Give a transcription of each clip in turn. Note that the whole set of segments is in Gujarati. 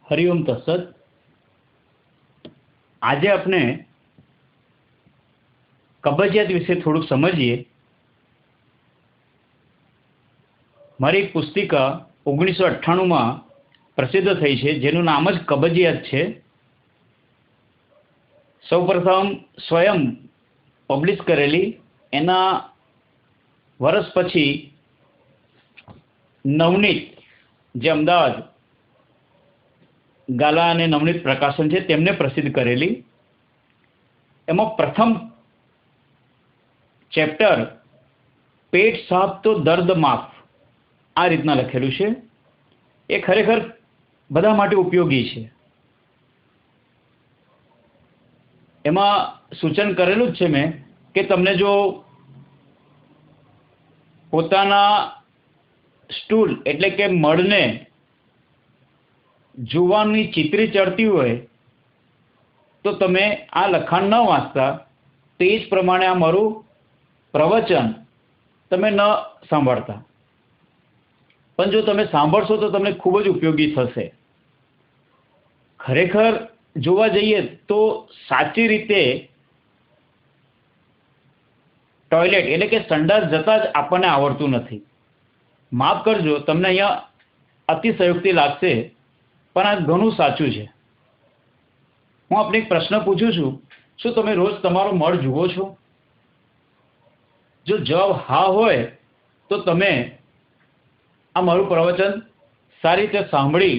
હરિઓમ તત્સત। આજે આપણે કબજિયાત વિશે થોડુંક સમજીએ। મારી એક પુસ્તિકા 1998માં પ્રસિદ્ધ થઈ છે, જેનું નામ જ કબજિયાત છે। સૌપ્રથમ સ્વયં પબ્લિશ કરેલી, એના વર્ષ પછી નવનીત, જે અમદાવાદ ગાલા અને નવનીત પ્રકાશન છે, તેમને પ્રસિદ્ધ કરેલી। એમાં પ્રથમ ચેપ્ટર પેટ સાફ તો દર્દ માફ, આ રીતના લખેલું છે। એ ખરેખર બધા માટે ઉપયોગી છે। એમાં સૂચન કરેલું જ છે મેં કે તમને જો પોતાના સ્ટૂલ એટલે કે મળને જોવાની ચિત્રી ચડતી હોય તો તમે આ લખાણ ન વાંચતા, તે જ પ્રમાણે આ મારું પ્રવચન તમે ન સાંભળતા। પણ જો તમે સાંભળશો તો તમને ખૂબ જ ઉપયોગી થશે। ખરેખર જોવા જઈએ તો સાચી રીતે ટોયલેટ એટલે કે સંડાસ જતા જ આપણને આવડતું નથી। માફ કરજો, તમને અહીંયા અતિશયોક્તિ લાગશે, પણ આ ઘણું સાચું છે। હું આપને એક પ્રશ્ન પૂછું છું, શું તમે રોજ તમારો મળ જુઓ છો? જો જવાબ હા હોય તો તમે આ મારું પ્રવચન સારી રીતે સાંભળી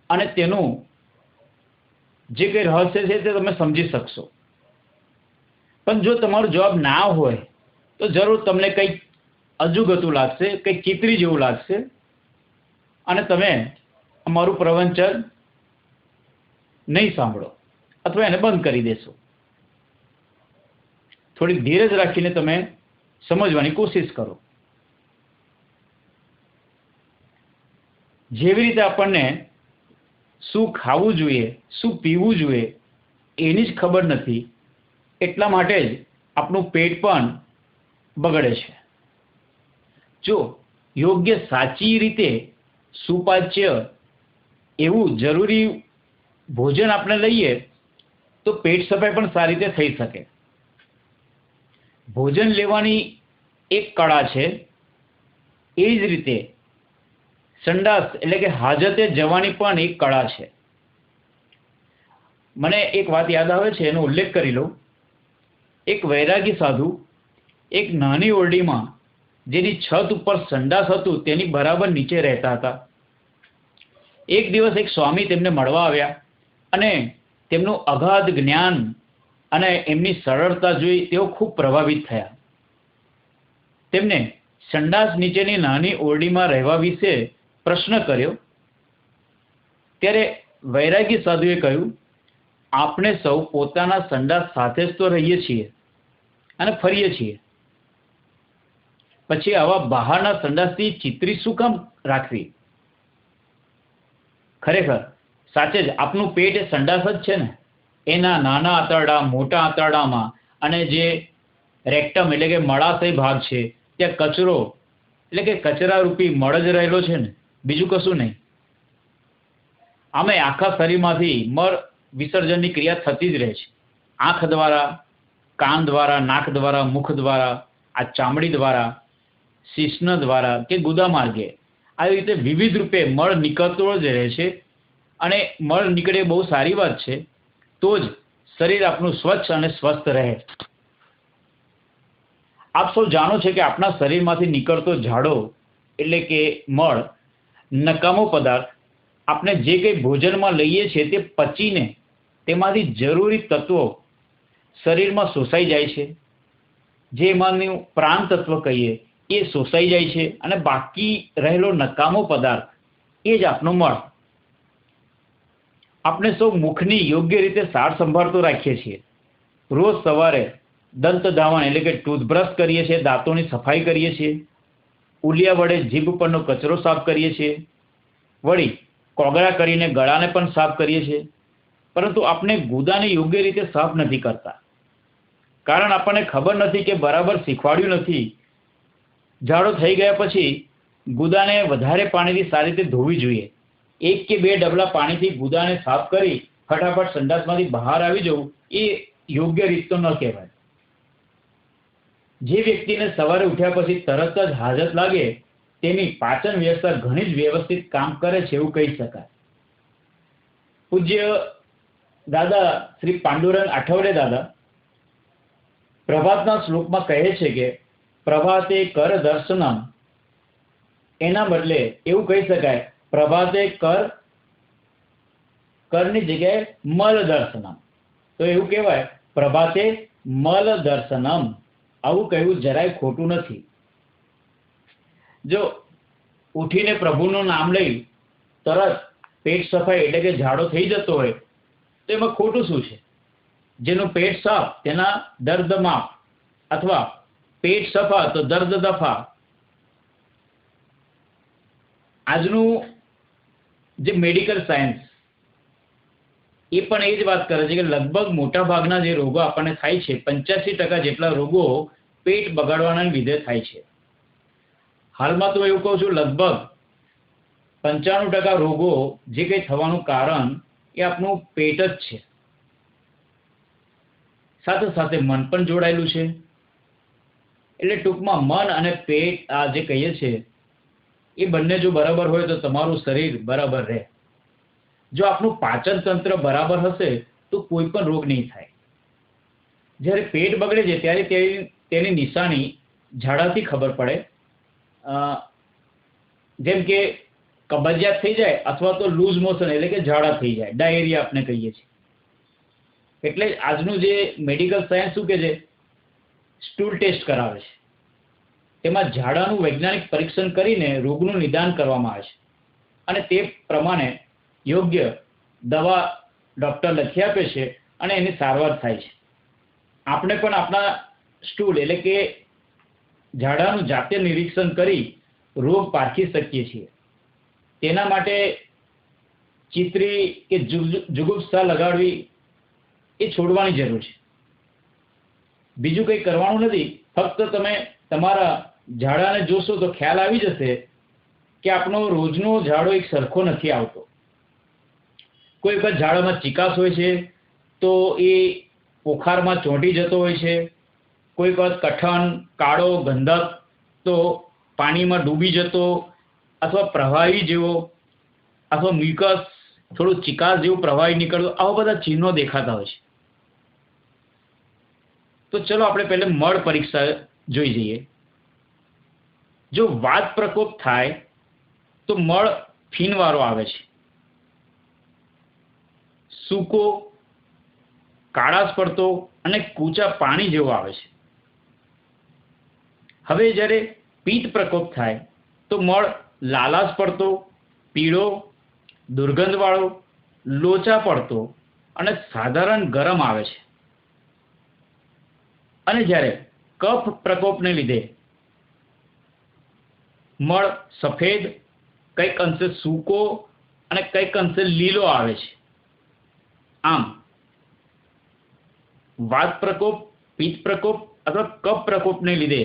અને તેનું જે કંઈ રહસ્ય છે તે તમે સમજી શકશો। પણ જો તમારો જવાબ ના હોય તો જરૂર તમને કંઈક અજુગતું લાગશે, કંઈક ચિત્રી જેવું લાગશે, અને તમે અમારું પ્રવચન નહીં સાંભળો અથવા એને બંધ કરી દેશો। થોડી ધીરજ રાખીને તમે સમજવાની કોશિશ કરો। જેવી રીતે આપણને શું ખાવું જોઈએ, શું પીવું જોઈએ એની જ ખબર નથી, એટલા માટે જ આપણું પેટ પણ બગડે છે। જો યોગ્ય સાચી રીતે સુપાચ્ય એવું જરૂરી ભોજન આપણે લઈએ તો પેટ સફાઈ પણ સારી રીતે થઈ શકે। ભોજન લેવાની એક કળા છે, એ જ રીતે સંડાસ એટલે કે હાજતે જવાની પણ એક કળા છે। મને એક વાત યાદ આવે છે, એનો ઉલ્લેખ કરી લઉં। એક વૈરાગી સાધુ એક નાની ઓરડીમાં, જેની છત ઉપર સંડાસ હતું, તેની બરાબર નીચે રહેતા હતા। એક દિવસ એક સ્વામી તેમને મળવા આવ્યા અને તેમનું અગાધ જ્ઞાન અને એમની સરળતા જોઈ તેઓ ખૂબ પ્રભાવિત થયા। તેમને સંડાસ નીચેની નાની ઓરડીમાં રહેવા વિશે પ્રશ્ન કર્યો, ત્યારે વૈરાગી સાધુએ કહ્યું, આપણે સૌ પોતાના સંડાસ સાથે જ તો રહીએ છીએ અને ફરીએ છીએ, પછી આવા બહારના સંડાસથી ચિત્રી શું કામ રાખવી? ખરેખર સાચે જ આપણું પેટ એ સંડાસ જ છે ને। એના નાના આંતરડા, મોટા આંતરડામાં અને જે રેક્ટમ એટલે કે મળાશય ભાગ છે, ત્યાં કચરો એટલે કે કચરા રૂપી મળ જ રહેલો છે ને, બીજું કશું નહીં। આમે આખા શરીરમાંથી મળ વિસર્જનની ક્રિયા થતી જ રહે છે। આંખ દ્વારા, કાન દ્વારા, નાક દ્વારા, મુખ દ્વારા, આ ચામડી દ્વારા, શિશ્ન દ્વારા કે ગુદા માર્ગે, આવી રીતે વિવિધ રૂપે મળ નીકળતો જ રહે છે। અને મળ નીકળે બહુ સારી વાત છે, તો જ શરીર આપણું સ્વચ્છ અને સ્વસ્થ રહે। આપ સૌ જાણો છો કે આપણા શરીરમાંથી નીકળતો ઝાડો એટલે કે મળ, નકામો પદાર્થ, આપણે જે કંઈ ભોજનમાં લઈએ છીએ તે પચીને તેમાંથી જરૂરી તત્વો શરીરમાં શોષાઈ જાય છે। જે એમાંનું પ્રાણ તત્વ કહીએ એ શોષાઈ જાય છે, અને બાકી રહેલો નકામો પદાર્થ એ જ આપણો મળ। આપણે સૌ મુખની યોગ્ય રીતે સાર સંભાળ તો રાખીએ છીએ। રોજ સવારે દંત ધાવણ એટલે કે ટૂથબ્રશ કરીએ છીએ, દાંતોની સફાઈ કરીએ છીએ, ઉલિયા વડે જીભ પરનો કચરો સાફ કરીએ છીએ, વળી કોગળા કરીને ગળાને પણ સાફ કરીએ છીએ, પરંતુ આપણે ગુદાને યોગ્ય રીતે સાફ નથી કરતા। કારણ આપણને ખબર નથી કે બરાબર શીખવાડ્યું નથી। ઝાડો થઈ ગયા પછી ગુદાને વધારે પાણીથી સારી રીતે ધોવી જોઈએ, 1 કે 2 ડબલા પાણીથી ગુદાને સાફ કરી ફટાફટ સંડાસમાંથી બહાર આવી જવું એ યોગ્ય રીત તો ન કહેવાય. જે વ્યક્તિને સવારે ઉઠ્યા પછી તરત જ હાજત લાગે તેની પાચન વ્યવસ્થા ઘણી જ વ્યવસ્થિત કામ કરે છે એવું કહી શકાય. પૂજ્ય દાદા શ્રી પાંડુરંગ આઠવલે દાદા પ્રભાતના શ્લોકમાં કહે છે કે પ્રભાતે કર દર્શનમ, એના બદલે એવું કહી શકાય પ્રભાતે કરની જગ્યાએ મલ દર્શનમ. તો એવું કહેવાય પ્રભાતે મલ દર્શનમ. આવું કહેવું જરાય ખોટું નથી. જો ઉઠીને પ્રભુનું નામ લઈ તરત પેટ સફાઈ એટલે કે ઝાડો થઈ જતો હોય તો એમાં ખોટું શું છે? જેનું પેટ સાફ તેના દર્દ માફ, અથવા પેટ સફા તો દર્દ દફા. આજનું જે મેડિકલ સાયન્સ એ પણ એ જ વાત કરે છે કે લગભગ મોટા ભાગના જે રોગો આપણને થાય છે 85% જેટલા રોગો પેટ બગાડવાના લીધે થાય છે. હાલમાં તો એવું કહું છું લગભગ 95% રોગો જે કંઈ થવાનું કારણ એ આપણું પેટ જ છે. સાથે સાથે મન પણ જોડાયેલું છે. એટલે ટૂંકમાં મન અને પેટ આ જે કહીએ છીએ એ બંને જો બરાબર હોય તો તમારું શરીર બરાબર રહે. જો આપણું પાચન તંત્ર બરાબર હશે તો કોઈ પણ રોગ નહીં થાય. જ્યારે પેટ બગડે છે ત્યારે તેની નિશાની ઝાડાથી ખબર પડે. જેમ કે કબજિયાત થઈ જાય અથવા તો લૂઝ મોશન એટલે કે ઝાડા થઈ જાય, ડાયેરિયા આપણે કહીએ છીએ. એટલે આજનું જે મેડિકલ સાયન્સ શું કે છે, સ્ટૂલ ટેસ્ટ કરાવે છે. તેમાં ઝાડાનું વૈજ્ઞાનિક પરીક્ષણ કરીને રોગનું નિદાન કરવામાં આવે છે અને તે પ્રમાણે યોગ્ય દવા ડૉક્ટર લખી આપે છે અને એની સારવાર થાય છે. આપણે પણ આપણા સ્ટૂલ એટલે કે ઝાડાનું જાતે નિરીક્ષણ કરી રોગ પારખી શકીએ છીએ. તેના માટે ચિત્રી કે જુગુપ્સા લગાડવી એ છોડવાની જરૂર છે. બીજું કંઈ કરવાનું નથી. ફક્ત તમે તમારા ઝાડાને જોશો તો ખ્યાલ આવી જશે કે આપણો રોજનો ઝાડો એક સરખો નથી આવતો. કોઈ વખત ઝાડામાં ચિકાસ હોય છે તો એ પોખારમાં ચોંટી જતો હોય છે. કોઈ વખત કઠણ કાળો ગંધક તો પાણીમાં ડૂબી જતો, અથવા પ્રવાહી જેવો, અથવા મ્યુકસ થોડું ચિકાસ જેવું પ્રવાહી નીકળતું, આવા બધા ચિહ્નો દેખાતા હોય છે. તો ચલો આપણે પહેલા મળ પરીક્ષા જોઈ જઈએ. જો વાત પ્રકોપ થાય તો મળ ફીણવાળો આવે છે, સૂકો, કાળાશ પડતો અને કૂચા પાણી જેવો આવે છે. હવે જ્યારે પિત્ત પ્રકોપ થાય તો મળ લાલાશ પડતો, પીળો, દુર્ગંધવાળો, લોચા પડતો અને સાધારણ ગરમ આવે છે. અને જ્યારે કફ પ્રકોપને લીધે મળ સફેદ, કંઈક અંશે સૂકો અને કંઈક અંશે લીલો આવે છે. આમ વાત પ્રકોપ, પિત્ત પ્રકોપ અથવા કફ પ્રકોપને લીધે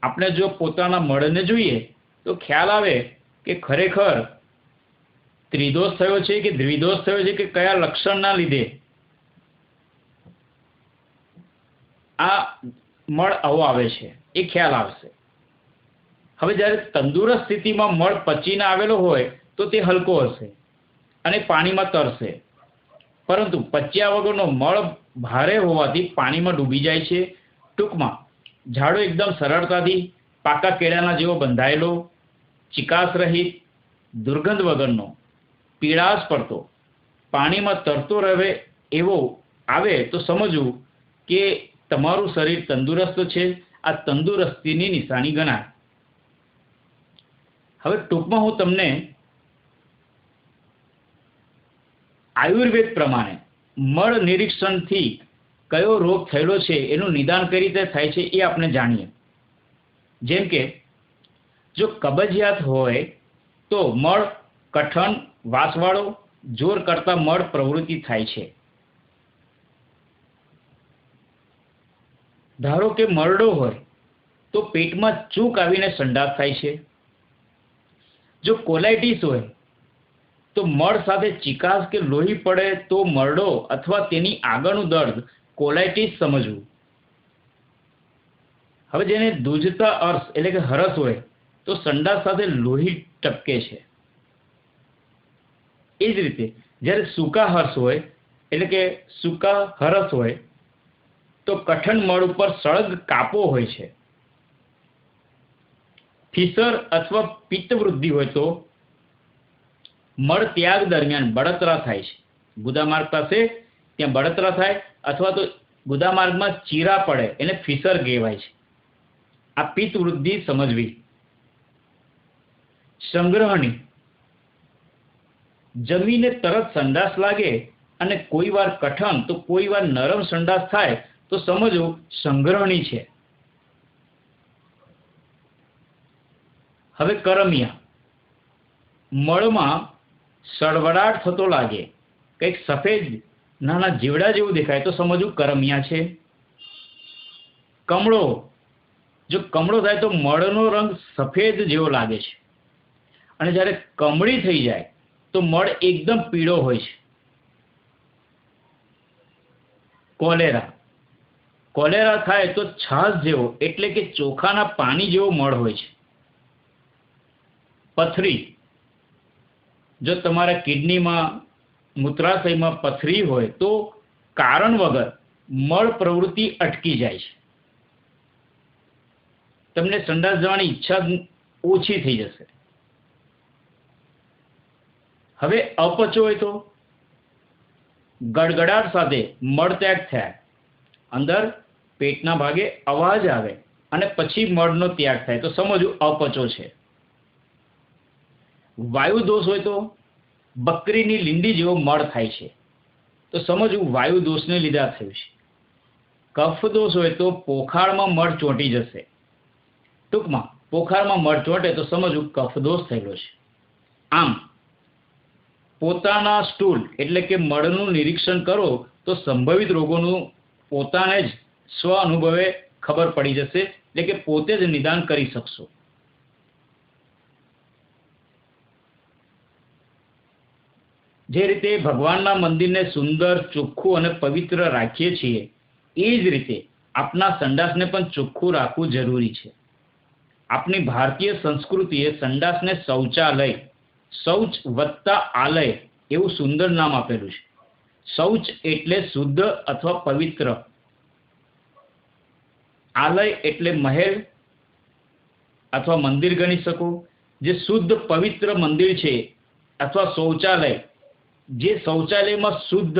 આપણે જો પોતાના મળને જોઈએ તો ખ્યાલ આવે કે ખરેખર ત્રિદોષ થયો છે કે દ્વિદોષ થયો છે, કે કયા લક્ષણના લીધે આ મળ આવો આવે છે એ ખ્યાલ આવશે. હવે જ્યારે તંદુરસ્ત સ્થિતિમાં મળ પચીને આવેલો હોય તો તે હલકો હશે અને પાણીમાં તરશે. પરંતુ પચ્યા વગરનો મળ ભારે હોવાથી પાણીમાં ડૂબી જાય છે. ટૂંકમાં ઝાડો એકદમ સરળતાથી પાકા કેળાના જેવો બંધાયેલો, ચિકાસ રહિત, દુર્ગંધ વગરનો, પીળાશ પડતો, પાણીમાં તરતો રહે એવો આવે તો સમજવું કે તમારું શરીર તંદુરસ્ત છે. આ તંદુરસ્તીની નિશાની ગણાય. હવે ટૂંકમાં હું તમને આયુર્વેદ પ્રમાણે મળ નિરીક્ષણથી કયો રોગ થયેલો છે એનું નિદાન કઈ રીતે થાય છે એ આપણે જાણીએ. જેમ કે જો કબજિયાત હોય તો મળ કઠણ, વાસવાળો, જોર કરતા મળ પ્રવૃત્તિ થાય છે. ધારો કે મરડો હોય તો પેટમાં ચૂક આવીને સંડાસ થાય છે. જો કોલાઇટિસ હોય તો મળ સાથે ચિકાસ કે લોહી પડે તો મરડો અથવા તેની આગળનું દર્દ કોલાઇટિસ સમજવું. હવે જેને દૂધતા અર્શ એટલે કે હરસ હોય તો સંડાસ સાથે લોહી ટપકે છે. એ જ રીતે જ્યારે સૂકા હર્ષ હોય એટલે કે સૂકા હરસ હોય તો કઠણ મળ ઉપર સળગ કાપો હોય છે. ફિસર અથવા પિત્ત વૃદ્ધિ હોય તો મળ ત્યાગ દરમિયાન બળતરા થાય છે. ગુદામાર્ગ પાસે ત્યાં બળતરા થાય અથવા તો ગુદામાર્ગમાં ચીરા પડે એને ફિસર કહેવાય છે. આ પિત્ત વૃદ્ધિ સમજવી. સંગ્રહણી, જમીને તરત સંડાસ લાગે અને કોઈ વાર કઠણ તો કોઈ વાર નરમ સંડાસ થાય તો સમજવું સંગ્રહણી છે. હવે કરમિયા, મળમાં સળવળાટ થતો લાગે, કંઈક સફેદ નાના જીવડા જેવું દેખાય તો સમજવું કરમિયા છે. કમળો, જો કમળો થાય તો મળનો રંગ સફેદ જેવો લાગે છે અને જ્યારે કમળી થઈ જાય તો મળ એકદમ પીળો હોય છે. કોલેરા, કોલેરા થાય તો છાશ જેવો એટલે કે ચોખાના પાણી જેવો મળ હોય છે. પથરી, જો તમારા કિડનીમાં મૂત્રાશયમાં પથરી હોય તો કારણ વગર મળ પ્રવૃત્તિ અટકી જાય છે. તમને સંડાસ જવાની ઈચ્છા ઓછી થઈ જશે. હવે અપચો હોય તો ગડગડાટ સાથે મળત્યાગ થાય, અંદર પેટના ભાગે અવાજ આવે અને પછી મળનો ત્યાગ થાય તો સમજવું અપચો છે. વાયુ દોષ હોય તો બકરીની લીંડી જેવો મળ થાય છે તો સમજવું વાયુ દોષને લીધે થયું છે. કફ દોષ હોય તો પોખાળમાં મળ ચોંટી જશે. ટૂંકમાં પોખાળમાં મળ ચોંટે તો સમજવું કફ દોષ થયેલો છે. આમ પોતાના સ્ટૂલ એટલે કે મળનું નિરીક્ષણ કરો તો સંભવિત રોગોનું પોતાને જ સ્વ અનુભવે ખબર પડી જશે, એટલે કે પોતે જ નિદાન કરી શકશો. જે રીતે ભગવાનના મંદિરને સુંદર, ચોખ્ખું અને પવિત્ર રાખીએ છીએ એ જ રીતે આપના સંડાસને પણ ચોખ્ખું રાખવું જરૂરી છે. આપણી ભારતીય સંસ્કૃતિએ સંડાસને શૌચાલય, શૌચ વત્તા આલય એવું સુંદર નામ આપેલું છે. શૌચ એટલે શુદ્ધ અથવા પવિત્ર, આલય એટલે મહેલ અથવા મંદિર ગણી શકો. જે શુદ્ધ પવિત્ર મંદિર છે અથવા શૌચાલય, જે શૌચાલયમાં શુદ્ધ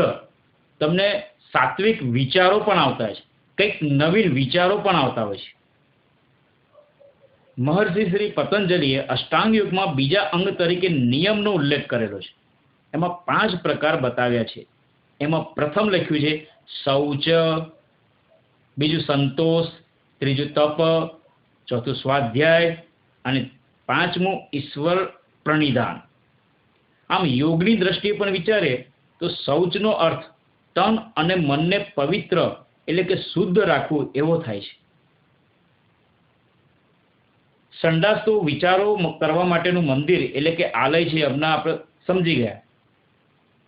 તમને સાત્વિક વિચારો પણ આવતા છે, કંઈક નવીન વિચારો પણ આવતા હોય છે. મહર્ષિ શ્રી પતંજલિએ અષ્ટાંગ યોગમાં બીજા અંગ તરીકે નિયમનો ઉલ્લેખ કરેલો છે. એમાં 5 પ્રકાર બતાવ્યા છે. એમાં પ્રથમ લખ્યું છે શૌચ, બીજું સંતોષ, ત્રીજું તપ, ચોથું સ્વાધ્યાય અને 5મું ઈશ્વર પ્રણિધાન. આમ યોગની દ્રષ્ટિએ પણ વિચારે તો શૌચનો અર્થ તન અને મનને પવિત્ર એટલે કે શુદ્ધ રાખવું એવો થાય છે. સંડાસ તો વિચારો કરવા માટેનું મંદિર એટલે કે આલય છે, હમણાં આપણે સમજી ગયા.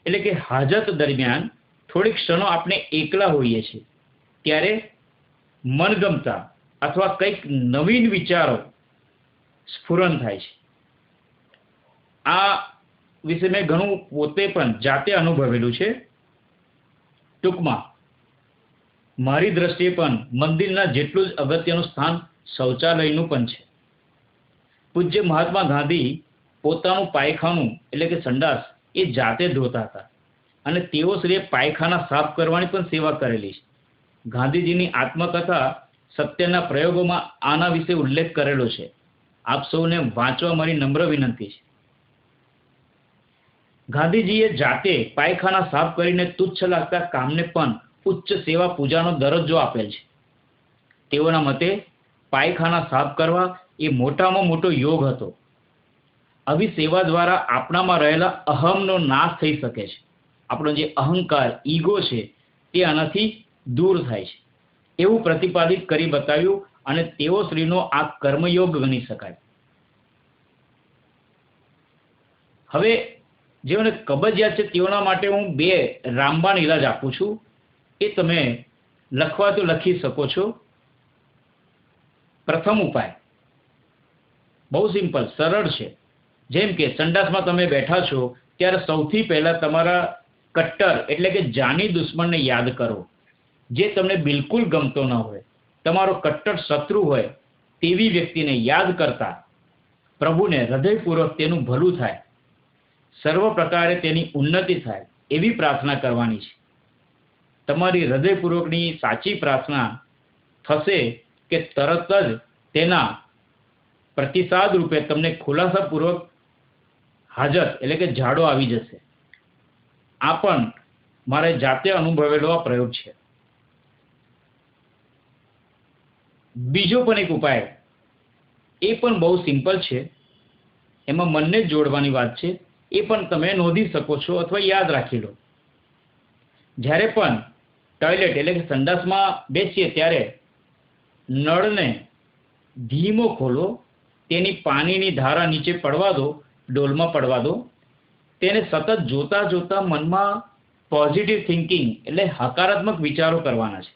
એટલે કે હાજત દરમિયાન થોડીક ક્ષણો આપણે એકલા હોઈએ છીએ ત્યારે મનગમતા અથવા કંઈક નવીન વિચારો સ્ફુરન થાય છે. આ વિશે મેં ઘણું પોતે પણ જાતે અનુભવેલું છે. ટૂંકમાં મારી દ્રષ્ટિએ પણ મંદિરના જેટલું જ અગત્યનું સ્થાન શૌચાલયનું પણ છે. પૂજ્ય મહાત્મા ગાંધી પોતાનું પાયખાનું એટલે કે સંડાસ એ જાતે ધોતા હતા અને તેઓ શ્રીએ પાયખાના સાફ કરવાની પણ સેવા કરેલી છે. ગાંધીજીની આત્મકથા સત્યના પ્રયોગોમાં આના વિશે ઉલ્લેખ કરેલો છે. આપ સૌને વાંચવા મારી નમ્ર વિનંતી છે. ગાંધીજીએ જાતે પાયખાના સાફ કરીને તુચ્છ લાગતા કામને પણ ઉચ્ચ સેવા પૂજાનો દરજ્જો આપેલ છે. તેઓના મતે પાયખાના સાફ કરવા એ મોટામાં મોટો યોગ હતો. આવી સેવા દ્વારા આપણામાં રહેલા અહમનો નાશ થઈ શકે છે. આપણો જે અહંકાર, ઈગો છે તે આનાથી દૂર થાય છે એવું પ્રતિપાદિત કરી બતાવ્યું અને તેઓ શ્રીનો આ કર્મયોગ ગણી શકાય. હવે જેઓને કબજિયાત છે તેઓના માટે હું 2 રામબાણ ઇલાજ આપું છું. એ તમે લખવા તો લખી શકો છો. પ્રથમ ઉપાય બહુ સિમ્પલ, સરળ છે. જેમ કે સંડાસમાં તમે બેઠા છો ત્યારે સૌથી પહેલા તમારા કટ્ટર એટલે કે જાની દુશ્મનને યાદ કરો, જે તમને બિલકુલ ગમતો ન હોય. તમારો કટ્ટર શત્રુ હોય તેવી વ્યક્તિને યાદ કરતા પ્રભુને હૃદયપૂર્વક તેનું ભલું થાય, સર્વ પ્રકારે તેની ઉન્નતિ થાય એવી પ્રાર્થના કરવાની છે. તમારી હૃદયપૂર્વકની સાચી પ્રાર્થના થશે કે તરત જ તેના પ્રતિસાદ રૂપે તમને ખુલાસાપૂર્વક હાજત એટલે કે ઝાડો આવી જશે. આ પણ મારે જાતે અનુભવેલો આ પ્રયોગ છે. બીજો પણ એક ઉપાય, એ પણ બહુ સિમ્પલ છે, એમાં મનને જ જોડવાની વાત છે. એ પણ તમે નોંધી શકો છો અથવા યાદ રાખી લો. જ્યારે પણ ટોયલેટ એટલે કે સંડાસમાં બેસીએ ત્યારે નળને ધીમો ખોલો, તેની પાણીની ધારા નીચે પડવા દો, ડોલમાં પડવા દો. તેને સતત જોતા જોતા મનમાં પોઝિટિવ થિંકિંગ એટલે હકારાત્મક વિચારો કરવાના છે.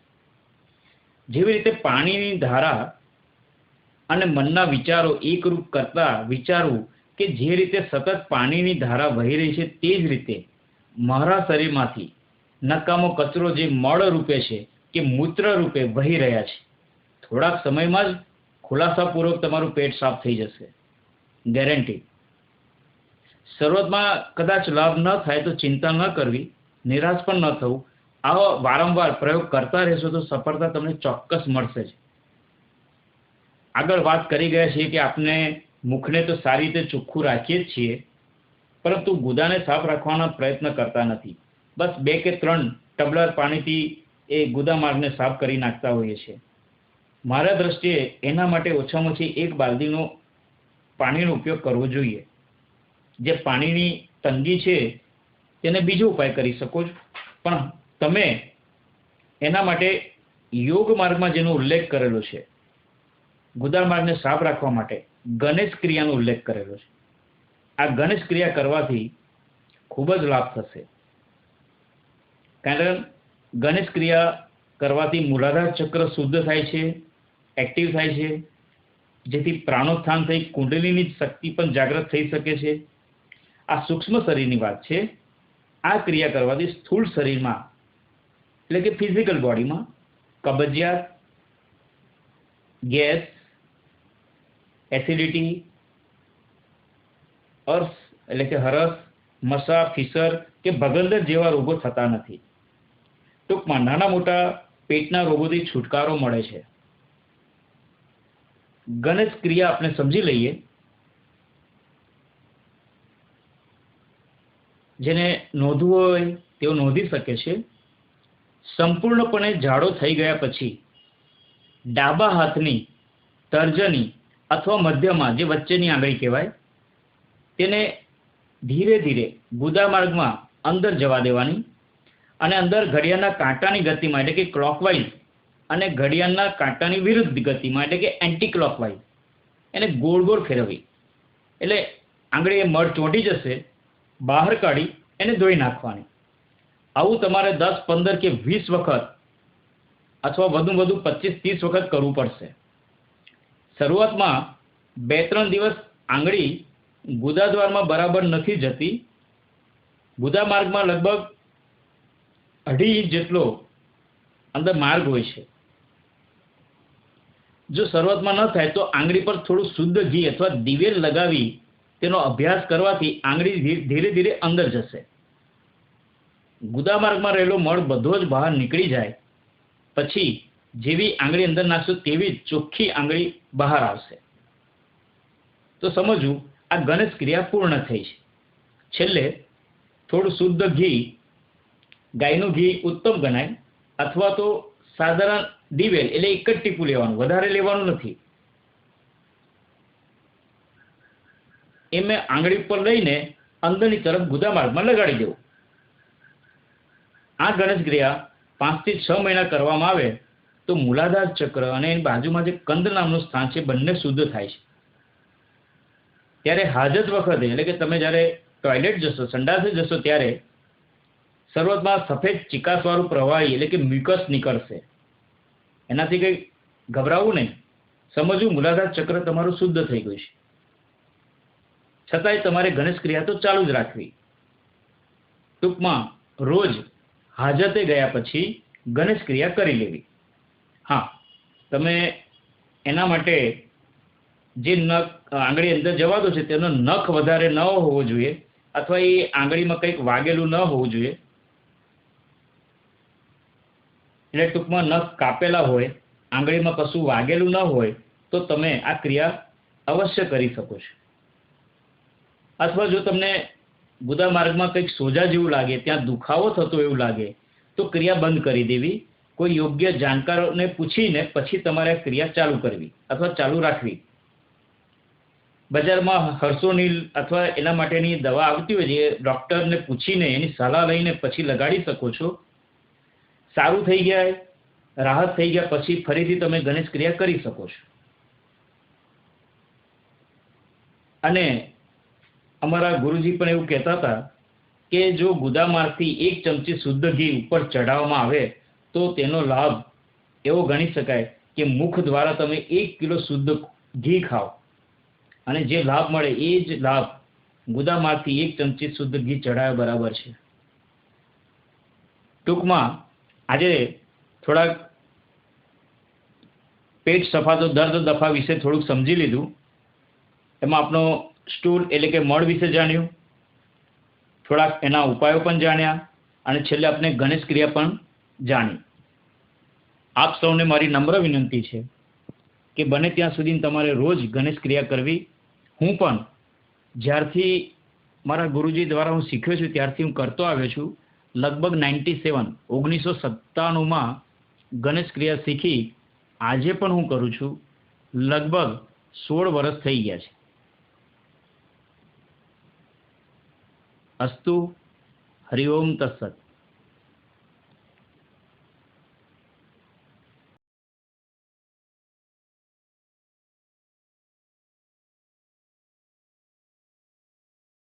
જેવી રીતે પાણીની ધારા અને મનના વિચારો એકરૂપ કરતા વિચારવું કે જે રીતે સતત પાણીની ધારા વહી રહી છે તે જ રીતે મારા શરીરમાંથી નકામો કચરો જે મળ રૂપે છે કે મૂત્ર રૂપે વહી રહ્યા છે, થોડાક સમયમાં જ ખુલાસાપૂર્વક તમારું પેટ સાફ થઈ જશે, ગેરંટી. શરૂઆતમાં કદાચ લાભ ન થાય તો ચિંતા ન કરવી, નિરાશ પણ ન થવું. આવો વારંવાર પ્રયોગ કરતા રહેશો તો સફળતા તમને ચોક્કસ મળશે જ. આગળ વાત કરી ગયા છીએ કે આપણે મુખને તો સારી રીતે ચોખ્ખું રાખીએ જ છીએ, પરંતુ ગુદાને સાફ રાખવાના પ્રયત્ન કરતા નથી. બસ 2 કે 3 ટબલર પાણીથી એ ગુદા માર્ગને સાફ કરી નાખતા હોઈએ છીએ. મારા દ્રષ્ટિએ એના માટે ઓછામાં ઓછી 1 બાલદીનો પાણીનો ઉપયોગ કરવો જોઈએ. જે પાણીની તંગી છે તેને બીજો ઉપાય કરી શકો છો, પણ તમે એના માટે યોગ માર્ગમાં જેનો ઉલ્લેખ કરેલો છે, ગુદા માર્ગને સાફ રાખવા માટે ગણેશ ક્રિયાનો ઉલ્લેખ કરેલો છે. આ ગણેશ ક્રિયા કરવાથી ખૂબ જ લાભ થશે. કારણ ગણેશ ક્રિયા કરવાથી મૂલાધાર ચક્ર શુદ્ધ થાય છે, એક્ટિવ થાય છે, જેથી પ્રાણોત્થાન થઈ કુંડલીની શક્તિ પણ જાગૃત થઈ શકે છે. આ સૂક્ષ્મ શરીરની વાત છે. આ ક્રિયા કરવાથી સ્થૂળ શરીરમાં એટલે કે ફિઝિકલ બોડીમાં કબજિયાત, ગેસ, એસિડિટી, અર્શ એટલે કે હરસ, મસા, ફિસર કે ભગંદર જેવા રોગો થતા નથી. ટૂંકમાં નાના મોટા પેટના રોગોથી છુટકારો મળે છે. ગણેશ ક્રિયા આપણે સમજી લઈએ. જેને નોંધવું હોય તેઓ નોંધી શકે છે. સંપૂર્ણપણે ઝાડો થઈ ગયા પછી ડાબા હાથની તર્જની અથવા મધ્યમાં જે વચ્ચેની આંગળી કહેવાય તેને ધીરે ધીરે ગુદા માર્ગમાં અંદર જવા દેવાની અને અંદર ઘડિયાળના કાંટાની ગતિમાં એટલે કે ક્લોકવાઇઝ અને ઘડિયાળના કાંટાની વિરુદ્ધ ગતિમાં એટલે કે એન્ટી ક્લોકવાઇઝ એને ગોળ ગોળ ફેરવવી. એટલે આંગળી એ મળ ચોંટી જશે, બહાર કાઢી એને ધોઈ નાખવાની. આવું તમારે 10, 15 કે 20 વખત અથવા વધુ 25-30 વખત કરવું પડશે. શરૂઆતમાં 2-3 દિવસ આંગળી ગુદાદ્વારમાં બરાબર નથી જતી. ગુદા માર્ગમાં લગભગ 2.5 ઇંચ જેટલો અંદર માર્ગ હોય છે. જો શરૂઆતમાં ન થાય તો આંગળી પર થોડું શુદ્ધ ઘી અથવા દિવેલ લગાવી તેનો અભ્યાસ કરવાથી આંગળી ધીરે ધીરે અંદર જશે. ગુદા માર્ગમાં રહેલો મળ બધો જ બહાર નીકળી જાય પછી જેવી આંગળી અંદર નાખશો તેવી જ ચોખ્ખી આંગળી બહાર આવશે. તો સમજવું, આ ગણેશ ક્રિયા પૂર્ણ થઈ છે. છેલ્લે થોડું શુદ્ધ ઘી, ગાયનું ઘી ઉત્તમ ગણાય, અથવા તો સાધારણ દિવેલ એટલે એક જ ટીપું લેવાનું, વધારે લેવાનું નથી. એ મેં આંગળી પર લઈને અંદરની તરફ ગુદા માર્ગમાં લગાડી દેવું. આ ગણેશ ક્રિયા 5 થી 6 મહિના કરવામાં આવે તો મૂલાધાર ચક્ર અને એની બાજુમાં જે કંદ નામનું સ્થાન છે બંને શુદ્ધ થાય છે. ત્યારે હાજત વખતે એટલે કે તમે જ્યારે ટોયલેટ જશો, સંડાસે જશો, ત્યારે શરૂઆતમાં સફેદ ચિકાસવાળું પ્રવાહી એટલે કે મ્યુકસ નીકળશે. એનાથી કંઈ ગભરાવું નહીં, સમજવું મૂલાધાર ચક્ર તમારું શુદ્ધ થઈ ગયું છે. છતાંય તમારે ગણેશ ક્રિયા તો ચાલુ જ રાખવી. ટૂંકમાં રોજ હાજતે ગયા પછી ગણેશ ક્રિયા કરી લેવી. હા, તમે એના માટે જે નખ આંગળી અંદર જવા દો છે તેનો નખ વધારે ન હોવો જોઈએ, અથવા એ આંગળીમાં કંઈક વાગેલું ન હોવું જોઈએ. એટલે ટૂંકમાં નખ કાપેલા હોય, આંગળીમાં કશું વાગેલું ન હોય તો તમે આ ક્રિયા અવશ્ય કરી શકો છો. અથવા જો તમને ગુદા માર્ગમાં કંઈક સોજા જેવું લાગે, ત્યાં દુખાવો થતો એવું લાગે, તો ક્રિયા બંધ કરી દેવી. કોઈ યોગ્ય જાણકારોને પૂછીને પછી તમારે ક્રિયા ચાલુ કરવી અથવા ચાલુ રાખવી. બજારમાં હર્ષોનિલ અથવા એના માટેની દવા આવતી હોય છે, એ ડૉક્ટરને પૂછીને એની સલાહ લઈને પછી લગાડી શકો છો. સારું થઈ ગયા, રાહત થઈ ગયા પછી ફરીથી તમે ગણેશ ક્રિયા કરી શકો છો. અને અમારા ગુરુજી પણ એવું કહેતા હતા કે જો ગુદામાર્ગથી 1 ચમચી શુદ્ધ ઘી ઉપર ચઢાવવામાં આવે તો તેનો લાભ એવો ગણી શકાય કે મુખ દ્વારા તમે 1 કિલો શુદ્ધ ઘી ખાઓ અને જે લાભ મળે એ જ લાભ ગુદામાર્ગથી 1 ચમચી શુદ્ધ ઘી ચઢાવ્યા બરાબર છે. ટૂંકમાં આજે થોડાક પેટ સફાતો દર્દ દફા વિશે થોડુંક સમજી લીધું. એમાં આપણો સ્ટૂલ એટલે કે મળ વિશે જાણ્યું, થોડાક એના ઉપાયો પણ જાણ્યા, અને છેલ્લે આપણે ગણેશ ક્રિયા પણ જાણી. આપ સૌને મારી નમ્ર વિનંતી છે કે બને ત્યાં સુધી તમારે રોજ ગણેશ ક્રિયા કરવી. હું પણ જ્યારથી મારા ગુરુજી દ્વારા હું શીખ્યો છું ત્યારથી હું કરતો આવ્યો છું. લગભગ 1997માં ગણેશ ક્રિયા શીખી આજે પણ હું કરું છું. લગભગ 16 વર્ષ થઈ ગયા છે. અસ્તુ. હરિ ઓમ તત્સત.